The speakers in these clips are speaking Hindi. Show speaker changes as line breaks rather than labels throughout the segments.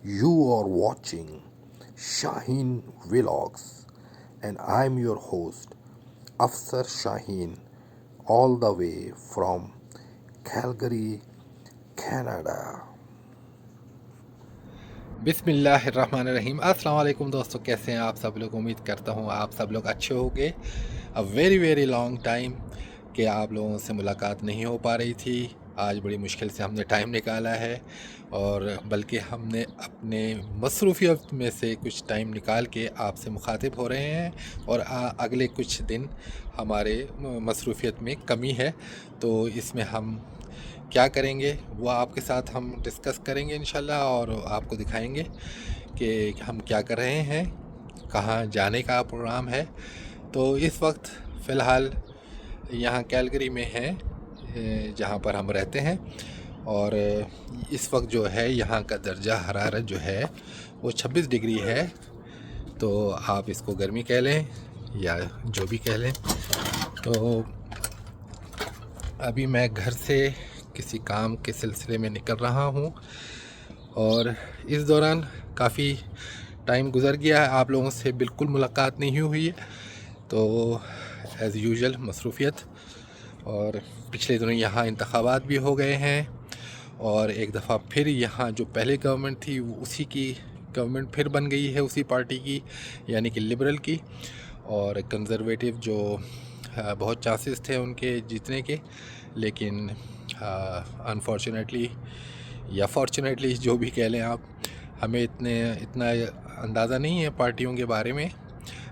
You are watching Shaheen Vlogs, and I'm your host, Afsar Shaheen, all the way from Calgary, Canada.
बिस्मिल्लाहिर्रहमानिर्रहीम अस्सलाम वालेकुम दोस्तों, कैसे हैं आप सब लोग। उम्मीद करता हूँ आप सब लोग अच्छे होंगे। A very very long time कि आप लोगों से मुलाकात नहीं हो पा रही थी। आज बड़ी मुश्किल से हमने टाइम निकाला है, और बल्कि हमने अपने मसरूफ़ियत में से कुछ टाइम निकाल के आपसे मुखातिब हो रहे हैं। और अगले कुछ दिन हमारे मसरूफ़ियत में कमी है, तो इसमें हम क्या करेंगे वो आपके साथ हम डिस्कस करेंगे इंशाल्लाह, और आपको दिखाएंगे कि हम क्या कर रहे हैं, कहाँ जाने का प्रोग्राम है। तो इस वक्त फ़िलहाल यहाँ कैलगरी में हैं, जहाँ पर हम रहते हैं। और इस वक्त जो है यहाँ का दर्जा हरारत जो है वो 26 डिग्री है। तो आप इसको गर्मी कह लें या जो भी कह लें। तो अभी मैं घर से किसी काम के सिलसिले में निकल रहा हूँ, और इस दौरान काफ़ी टाइम गुज़र गया है, आप लोगों से बिल्कुल मुलाकात नहीं हुई है। तो एज़ यूजुअल मसरूफ़ियत, और पिछले दिनों यहाँ इंतखाबात भी हो गए हैं, और एक दफ़ा फिर यहाँ जो पहले गवर्नमेंट थी उसी की गवर्नमेंट फिर बन गई है, उसी पार्टी की, यानी कि लिबरल की। और कंज़र्वेटिव जो बहुत चांसेस थे उनके जीतने के, लेकिन अनफॉर्चुनेटली या फॉर्चुनेटली जो भी कह लें आप, हमें इतना अंदाज़ा नहीं है पार्टियों के बारे में,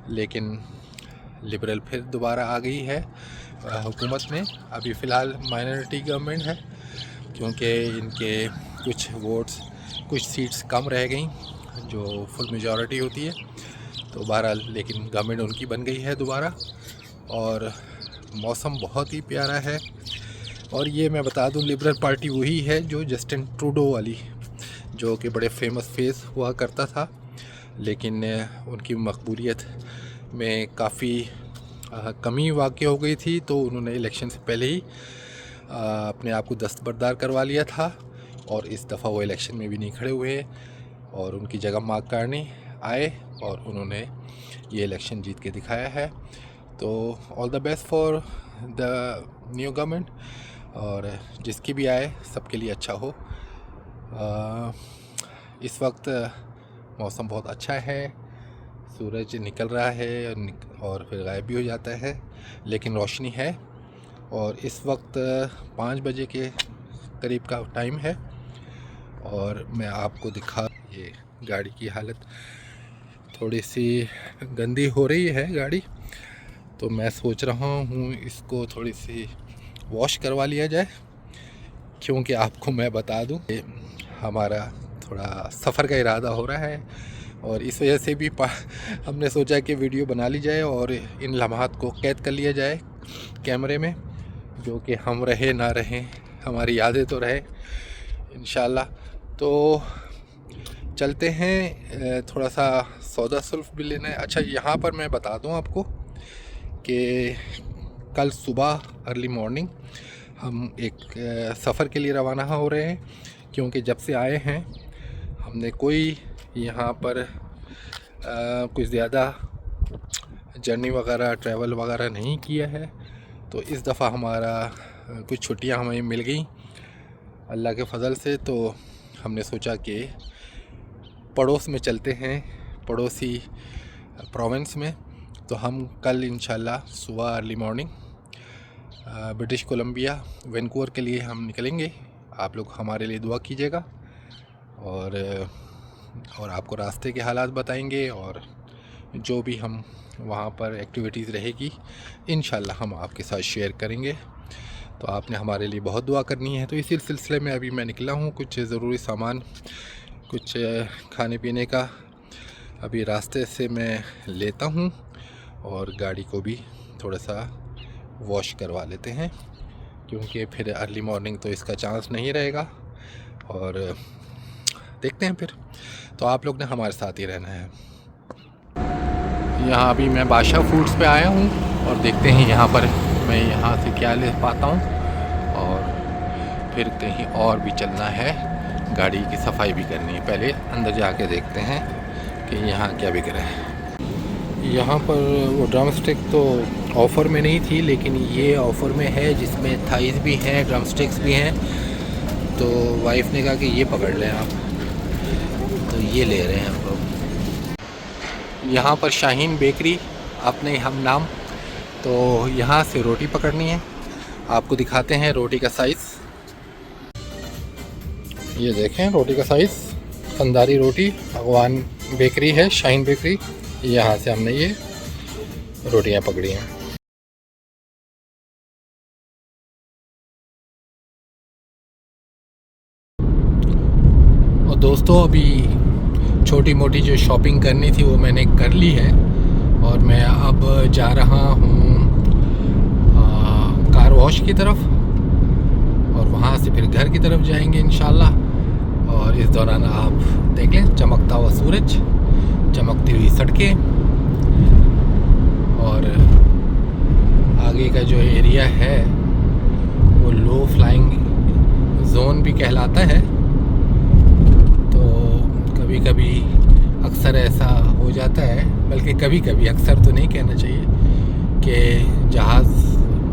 लेकिन लिबरल फिर दोबारा आ गई है हुकूमत में। अभी फ़िलहाल माइनॉरिटी गवर्नमेंट है, क्योंकि इनके कुछ वोट्स, कुछ सीट्स कम रह गई जो फुल मेजॉरिटी होती है। तो बहरहाल लेकिन गवर्नमेंट उनकी बन गई है दोबारा, और मौसम बहुत ही प्यारा है। और ये मैं बता दूं, लिबरल पार्टी वही है जो जस्टिन ट्रूडो वाली, जो कि बड़े फेमस फेस हुआ करता था, लेकिन उनकी मकबूलियत में काफ़ी कमी वाक़ हो गई थी। तो उन्होंने इलेक्शन से पहले ही अपने आप को दस्तबरदार करवा लिया था, और इस दफ़ा वो इलेक्शन में भी नहीं खड़े हुए, और उनकी जगह मार्क कार्नी आए और उन्होंने ये इलेक्शन जीत के दिखाया है। तो all the best for the new government, और जिसकी भी आए सबके लिए अच्छा हो। इस वक्त मौसम बहुत अच्छा है, सूरज निकल रहा है और फिर गायब भी हो जाता है, लेकिन रोशनी है। और इस वक्त 5 बजे के करीब का टाइम है, और मैं आपको दिखा, ये गाड़ी की हालत थोड़ी सी गंदी हो रही है गाड़ी, तो मैं सोच रहा हूँ इसको थोड़ी सी वॉश करवा लिया जाए। क्योंकि आपको मैं बता दूँ, हमारा थोड़ा सफ़र का इरादा हो रहा है, और इस वजह से भी हमने सोचा कि वीडियो बना ली जाए और इन लम्हात को कैद कर लिया जाए कैमरे में, जो कि हम रहे ना रहें, हमारी यादें तो रहे इंशाल्लाह। तो चलते हैं, थोड़ा सा सौदा सुल्फ भी लेना है। अच्छा, यहाँ पर मैं बता दूँ आपको कि कल सुबह अर्ली मॉर्निंग हम एक सफ़र के लिए रवाना हो रहे हैं, क्योंकि जब से आए हैं हमने कोई यहाँ पर कुछ ज़्यादा जर्नी वगैरह, ट्रैवल वगैरह नहीं किया है। तो इस दफ़ा हमारा कुछ छुट्टियाँ हमें मिल गई अल्लाह के फ़ज़ल से, तो हमने सोचा कि पड़ोस में चलते हैं, पड़ोसी प्रोविंस में। तो हम कल इंशाल्लाह सुबह early morning British Columbia Vancouver के लिए हम निकलेंगे। आप लोग हमारे लिए दुआ कीजिएगा, और आपको रास्ते के हालात बताएंगे, और जो भी हम वहाँ पर एक्टिविटीज़ रहेगी इंशाल्लाह हम आपके साथ शेयर करेंगे। तो आपने हमारे लिए बहुत दुआ करनी है। तो इसी सिलसिले में अभी मैं निकला हूँ, कुछ ज़रूरी सामान, कुछ खाने पीने का अभी रास्ते से मैं लेता हूँ, और गाड़ी को भी थोड़ा सा वॉश करवा लेते हैं, क्योंकि फिर अर्ली मॉर्निंग तो इसका चांस नहीं रहेगा। और देखते हैं फिर। तो आप लोग ने हमारे साथ ही रहना है। यहाँ अभी मैं बादशाह फूड्स पे आया हूँ, और देखते हैं यहाँ पर मैं यहाँ से क्या ले पाता हूँ, और फिर कहीं और भी चलना है गाड़ी की सफाई भी करनी है। पहले अंदर जाके देखते हैं कि यहाँ क्या बिक रहा है। यहाँ पर वो ड्रम स्टिक तो ऑफ़र में नहीं थी, लेकिन ये ऑफ़र में है, जिसमें थाइस भी हैं, ड्रम स्टिक्स भी हैं। तो वाइफ ने कहा कि ये पकड़ लें आप, तो ये ले रहे हैं हम लोग। यहाँ पर शाहीन बेकरी, अपने हम नाम। तो यहाँ से रोटी पकड़नी है, आपको दिखाते हैं रोटी का साइज़। ये देखें रोटी का साइज़, खंदारी रोटी, भगवान बेकरी है, शाहीन बेकरी। यहाँ से हमने ये रोटियाँ पकड़ी हैं। और दोस्तों, अभी छोटी मोटी जो शॉपिंग करनी थी वो मैंने कर ली है, और मैं अब जा रहा हूँ कार वॉश की तरफ, और वहाँ से फिर घर की तरफ जाएंगे इंशाल्लाह। और इस दौरान आप देख लें चमकता हुआ सूरज, चमकती हुई सड़कें, और आगे का जो एरिया है वो लो फ्लाइंग जोन भी कहलाता है। तो कभी कभी अक्सर ऐसा हो जाता है, बल्कि कभी कभी, अक्सर तो नहीं कहना चाहिए, कि जहाज़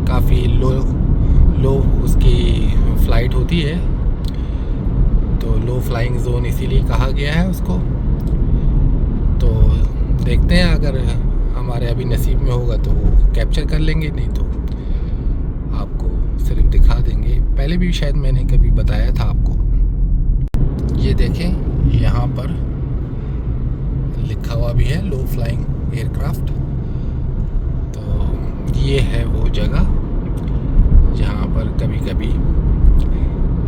काफ़ी लो उसकी फ़्लाइट होती है। तो लो फ्लाइंग जोन इसीलिए कहा गया है उसको। तो देखते हैं, अगर हमारे अभी नसीब में होगा तो वो कैप्चर कर लेंगे, नहीं तो आपको सिर्फ दिखा देंगे। पहले भी शायद मैंने कभी बताया था आपको। ये देखें, यहाँ पर लिखा हुआ भी है लो फ्लाइंग एयरक्राफ्ट। तो ये है वो जगह जहाँ पर कभी कभी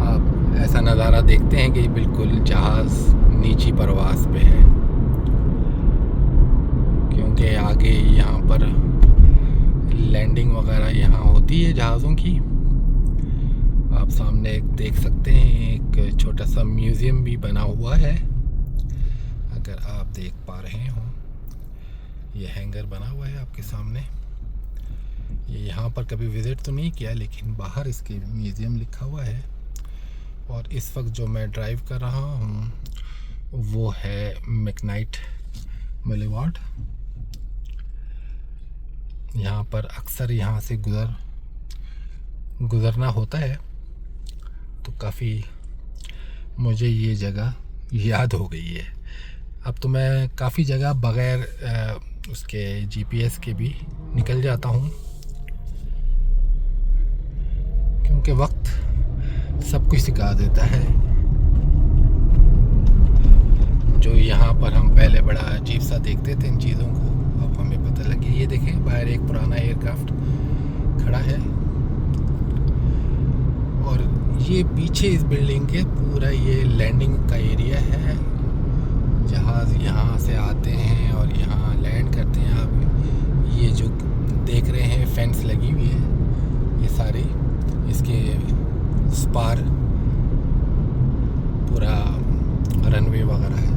आप ऐसा नज़ारा देखते हैं कि बिल्कुल जहाज़ नीची परवास पे है, क्योंकि आगे यहाँ पर लैंडिंग वगैरह यहाँ होती है जहाज़ों की। आप सामने एक देख सकते हैं, एक छोटा सा म्यूज़ियम भी बना हुआ है, अगर आप देख पा रहे हो। ये हैंगर बना हुआ है आपके सामने। ये यहाँ पर कभी विज़िट तो नहीं किया, लेकिन बाहर इसके म्यूज़ियम लिखा हुआ है। और इस वक्त जो मैं ड्राइव कर रहा हूँ वो है मैकनाइट बुलेवार्ड। यहाँ पर अक्सर यहाँ से गुज़रना होता है, तो काफ़ी मुझे ये जगह याद हो गई है। अब तो मैं काफ़ी जगह बग़ैर उसके जीपीएस के भी निकल जाता हूँ, क्योंकि वक्त सब कुछ सिखा देता है। जो यहाँ पर हम पहले बड़ा अजीब सा देखते थे इन चीज़ों को, अब हमें पता लगे। ये देखें, बाहर एक पुराना एयरक्राफ्ट खड़ा है, और ये पीछे इस बिल्डिंग के पूरा ये लैंडिंग का एरिया है। जहाज़ यहाँ से आते हैं और यहाँ लैंड करते हैं। आप ये जो देख रहे हैं फेंस लगी हुई है, ये सारी इसके स्पार पूरा रनवे वगैरह है।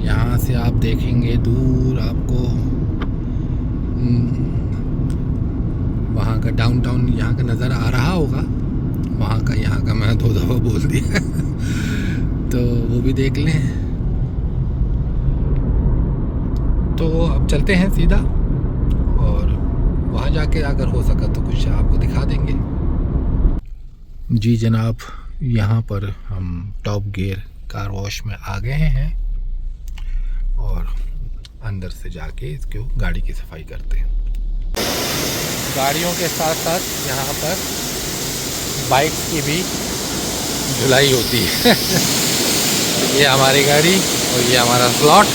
यहाँ से आप देखेंगे दूर आपको वहाँ का डाउनटाउन यहाँ का नज़र आ रहा होगा। वहाँ का यहाँ का मैं 2 दफ़ा बोल दिया तो वो भी देख लें। तो अब चलते हैं सीधा, और वहाँ जाके अगर हो सका तो कुछ आपको दिखा देंगे। जी जनाब, यहाँ पर हम टॉप गियर कार वॉश में आ गए हैं, और अंदर से जाके इसको गाड़ी की सफाई करते हैं। गाड़ियों के साथ साथ यहाँ पर बाइक्स की भी धुलाई होती है ये हमारी गाड़ी और ये हमारा स्लॉट,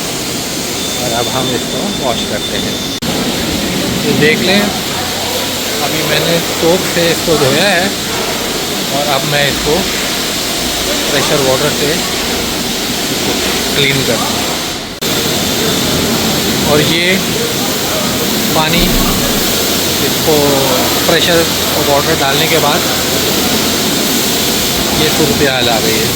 और अब हम इसको वॉश करते हैं। तो देख लें, अभी मैंने सोप से इसको धोया है, और अब मैं इसको प्रेशर वाटर से इसको क्लीन करता हूँ। और ये पानी, इसको प्रेशर वाटर डालने के बाद ये सूरत हाल आ गई है।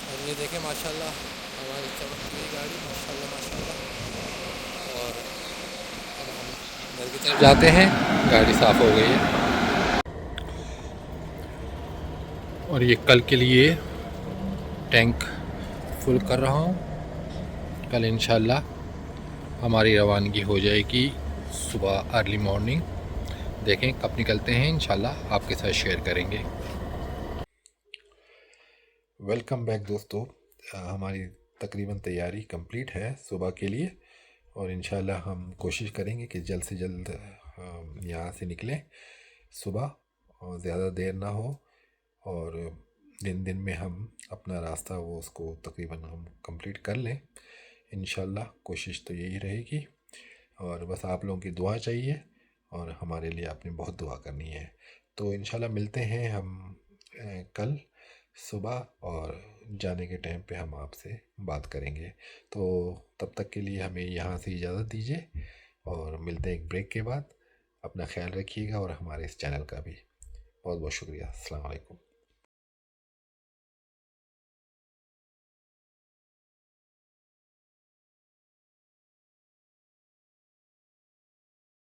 और ये देखें माशाल्लाह हमारी चमकती हुई गाड़ी माशाल्लाह माशाल्लाह। और अब हम घर की तरफ जाते हैं, गाड़ी साफ़ हो गई है। और ये कल के लिए टैंक फुल कर रहा हूँ। कल इंशाल्लाह हमारी रवानगी हो जाएगी सुबह अर्ली मॉर्निंग। देखें कब निकलते हैं, इंशाल्लाह आपके साथ शेयर करेंगे। वेलकम बैक दोस्तों। हमारी तकरीबन तैयारी कंप्लीट है सुबह के लिए, और इंशाल्लाह हम कोशिश करेंगे कि जल्द से जल्द यहाँ से निकलें सुबह, और ज़्यादा देर ना हो, और दिन में हम अपना रास्ता वो उसको तकरीबन हम कंप्लीट कर लें। इंशाल्लाह कोशिश तो यही रहेगी, और बस आप लोगों की दुआ चाहिए, और हमारे लिए आपने बहुत दुआ करनी है। तो इंशाल्लाह मिलते हैं हम कल सुबह, और जाने के टाइम पे हम आपसे बात करेंगे। तो तब तक के लिए हमें यहाँ से इजाज़त दीजिए, और मिलते हैं एक ब्रेक के बाद। अपना ख्याल रखिएगा, और हमारे इस चैनल का भी बहुत बहुत शुक्रिया। अस्सलाम वालेकुम।